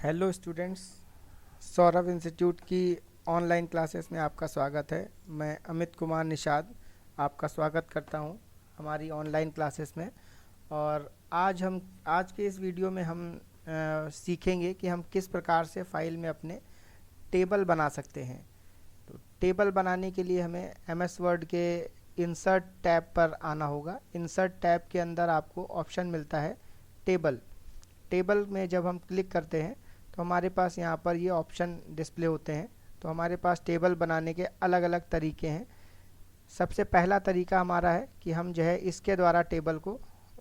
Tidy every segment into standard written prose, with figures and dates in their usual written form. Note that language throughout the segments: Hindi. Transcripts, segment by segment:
हेलो स्टूडेंट्स, सौरभ इंस्टीट्यूट की ऑनलाइन क्लासेस में आपका स्वागत है। मैं अमित कुमार निषाद आपका स्वागत करता हूं हमारी ऑनलाइन क्लासेस में। और आज के इस वीडियो में हम सीखेंगे कि हम किस प्रकार से फाइल में अपने टेबल बना सकते हैं। तो टेबल बनाने के लिए हमें एमएस वर्ड के इंसर्ट टैब पर आना होगा। इंसर्ट टैब के अंदर आपको ऑप्शन मिलता है टेबल। टेबल में जब हम क्लिक करते हैं तो हमारे पास यहाँ पर ये ऑप्शन डिस्प्ले होते हैं। तो हमारे पास टेबल बनाने के अलग अलग तरीके हैं। सबसे पहला तरीका हमारा है कि हम जो है इसके द्वारा टेबल को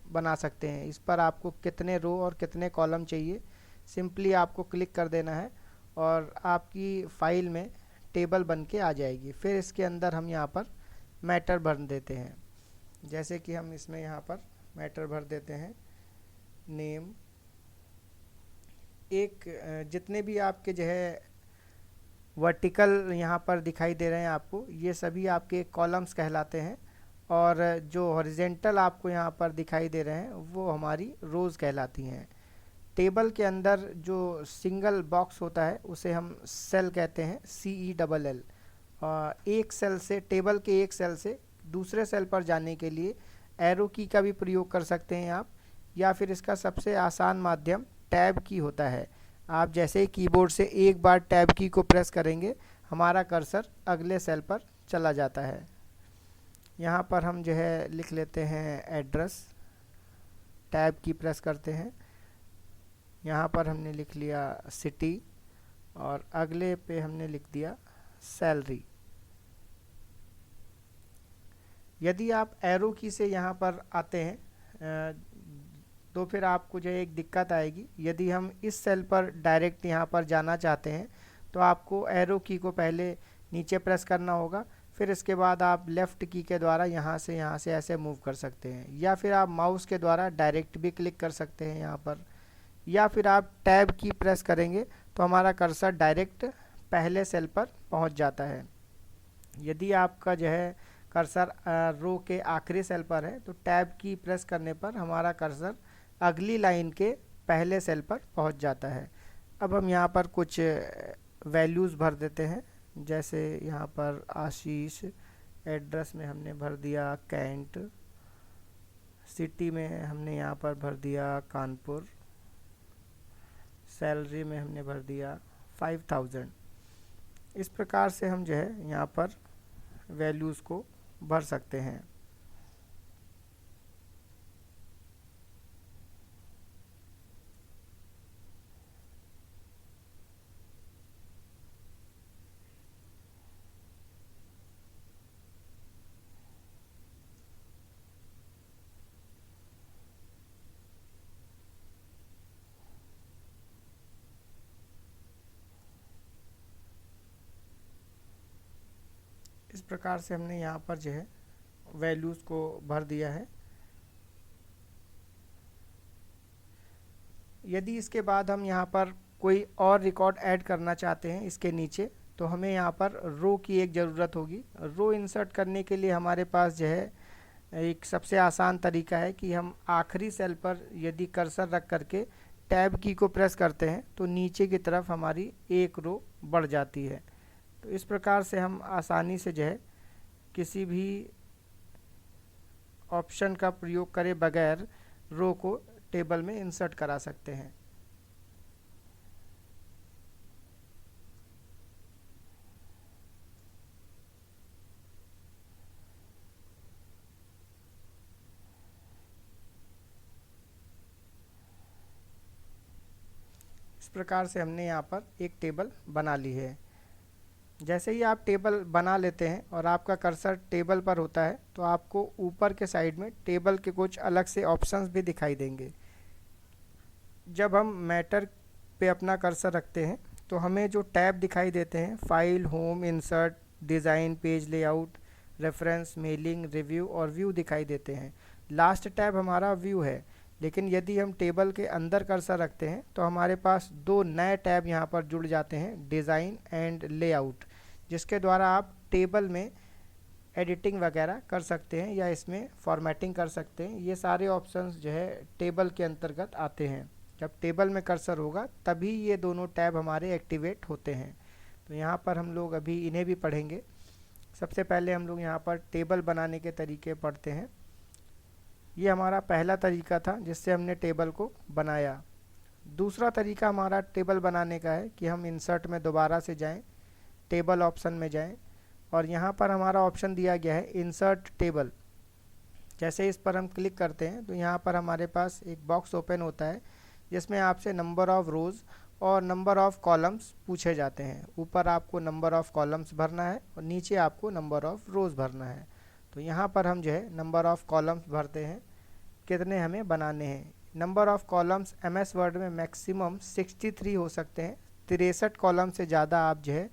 बना सकते हैं। इस पर आपको कितने रो और कितने कॉलम चाहिए, सिंपली आपको क्लिक कर देना है और आपकी फाइल में टेबल बन के आ जाएगी। फिर इसके अंदर हम यहाँ पर मैटर भर देते हैं। जैसे कि हम इसमें यहाँ पर मैटर भर देते हैं, नेम। जितने भी आपके जो है वर्टिकल यहाँ पर दिखाई दे रहे हैं आपको, ये सभी आपके कॉलम्स कहलाते हैं। और जो हॉरिजेंटल आपको यहाँ पर दिखाई दे रहे हैं वो हमारी रोज़ कहलाती हैं। टेबल के अंदर जो सिंगल बॉक्स होता है उसे हम सेल कहते हैं, CELL। एक सेल से, टेबल के एक सेल से दूसरे सेल पर जाने के लिए एरो की का भी प्रयोग कर सकते हैं आप, या फिर इसका सबसे आसान माध्यम टैब की होता है। आप जैसे ही कीबोर्ड से एक बार टैब की को प्रेस करेंगे, हमारा कर्सर अगले सेल पर चला जाता है। यहाँ पर हम जो है लिख लेते हैं एड्रेस, टैब की प्रेस करते हैं। यहाँ पर हमने लिख लिया सिटी और अगले पे हमने लिख दिया सैलरी। यदि आप एरो की से यहाँ पर आते हैं तो फिर आपको जो एक दिक्कत आएगी। यदि हम इस सेल पर डायरेक्ट यहाँ पर जाना चाहते हैं तो आपको एरो की को पहले नीचे प्रेस करना होगा, फिर इसके बाद आप लेफ़्ट की के द्वारा यहाँ से ऐसे मूव कर सकते हैं, या फिर आप माउस के द्वारा डायरेक्ट भी क्लिक कर सकते हैं यहाँ पर, या फिर आप टैब की प्रेस करेंगे तो हमारा कर्सर डायरेक्ट पहले सेल पर पहुँच जाता है। यदि आपका जो है कर्सर रो के आखिरी सेल पर है तो टैब की प्रेस करने पर हमारा कर्सर अगली लाइन के पहले सेल पर पहुंच जाता है। अब हम यहाँ पर कुछ वैल्यूज़ भर देते हैं। जैसे यहाँ पर आशीष, एड्रेस में हमने भर दिया कैंट, सिटी में हमने यहाँ पर भर दिया कानपुर, सैलरी में हमने भर दिया 5000। इस प्रकार से हम जो है यहाँ पर वैल्यूज़ को भर सकते हैं। इस प्रकार से हमने यहाँ पर जो है वैल्यूज़ को भर दिया है। यदि इसके बाद हम यहाँ पर कोई और रिकॉर्ड ऐड करना चाहते हैं इसके नीचे, तो हमें यहाँ पर रो की एक ज़रूरत होगी। रो इंसर्ट करने के लिए हमारे पास जो है एक सबसे आसान तरीका है कि हम आखिरी सेल पर यदि कर्सर रख करके टैब की को प्रेस करते हैं तो नीचे की तरफ हमारी एक रो बढ़ जाती है। तो इस प्रकार से हम आसानी से जो है किसी भी ऑप्शन का प्रयोग करे बगैर रो को टेबल में इंसर्ट करा सकते हैं। इस प्रकार से हमने यहाँ पर एक टेबल बना ली है। जैसे ही आप टेबल बना लेते हैं और आपका कर्सर टेबल पर होता है तो आपको ऊपर के साइड में टेबल के कुछ अलग से ऑप्शंस भी दिखाई देंगे। जब हम मैटर पे अपना कर्सर रखते हैं तो हमें जो टैब दिखाई देते हैं, file, home, insert, design, page layout, reference, mailing, review और व्यू दिखाई देते हैं। लास्ट टैब हमारा व्यू है, लेकिन यदि हम टेबल के अंदर कर्सर रखते हैं तो हमारे पास दो नए टैब यहाँ पर जुड़ जाते हैं, डिज़ाइन एंड लेआउट, जिसके द्वारा आप टेबल में एडिटिंग वगैरह कर सकते हैं या इसमें फॉर्मेटिंग कर सकते हैं। ये सारे ऑप्शंस जो है टेबल के अंतर्गत आते हैं। जब टेबल में कर्सर होगा तभी ये दोनों टैब हमारे एक्टिवेट होते हैं। तो यहाँ पर हम लोग अभी इन्हें भी पढ़ेंगे। सबसे पहले हम लोग यहाँ पर टेबल बनाने के तरीके पढ़ते हैं। ये हमारा पहला तरीका था जिससे हमने टेबल को बनाया। दूसरा तरीका हमारा टेबल बनाने का है कि हम इंसर्ट में दोबारा से जाएं, टेबल ऑप्शन में जाएं और यहाँ पर हमारा ऑप्शन दिया गया है इंसर्ट टेबल। जैसे इस पर हम क्लिक करते हैं तो यहाँ पर हमारे पास एक बॉक्स ओपन होता है जिसमें आपसे नंबर ऑफ़ रोज़ और नंबर ऑफ़ कॉलम्स पूछे जाते हैं। ऊपर आपको नंबर ऑफ़ कॉलम्स भरना है और नीचे आपको नंबर ऑफ़ रोज़ भरना है। तो यहाँ पर हम जो है नंबर ऑफ़ कॉलम्स भरते हैं, कितने हमें बनाने हैं। Number of columns MS word में मैक्सिमम 63 हो सकते हैं। 63 कॉलम से ज़्यादा आप जो है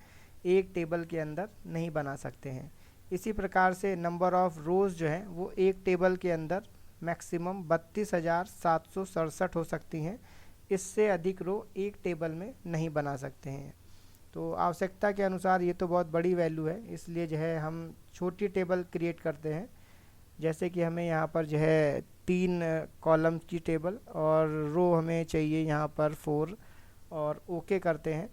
एक टेबल के अंदर नहीं बना सकते हैं। इसी प्रकार से नंबर ऑफ़ रोज़ जो है वो एक टेबल के अंदर मैक्सिमम 32,767 हो सकती हैं। इससे अधिक रो एक टेबल में नहीं बना सकते हैं। तो आवश्यकता के अनुसार ये तो बहुत बड़ी वैल्यू है, इसलिए जो है हम छोटी टेबल क्रिएट करते हैं। जैसे कि हमें यहाँ पर जो है 3 कॉलम की टेबल और रो हमें चाहिए यहाँ पर 4 और ओके करते हैं,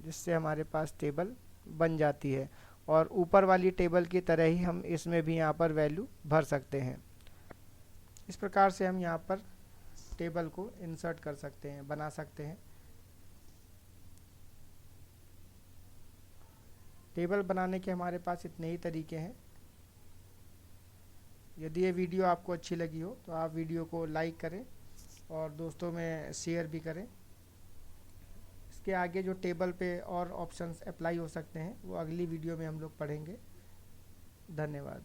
जिससे हमारे पास टेबल बन जाती है। और ऊपर वाली टेबल की तरह ही हम इसमें भी यहाँ पर वैल्यू भर सकते हैं। इस प्रकार से हम यहाँ पर टेबल को इंसर्ट कर सकते हैं, बना सकते हैं। टेबल बनाने के हमारे पास इतने ही तरीके हैं। यदि ये वीडियो आपको अच्छी लगी हो तो आप वीडियो को लाइक करें और दोस्तों में शेयर भी करें। इसके आगे जो टेबल पे और ऑप्शंस अप्लाई हो सकते हैं वो अगली वीडियो में हम लोग पढ़ेंगे। धन्यवाद।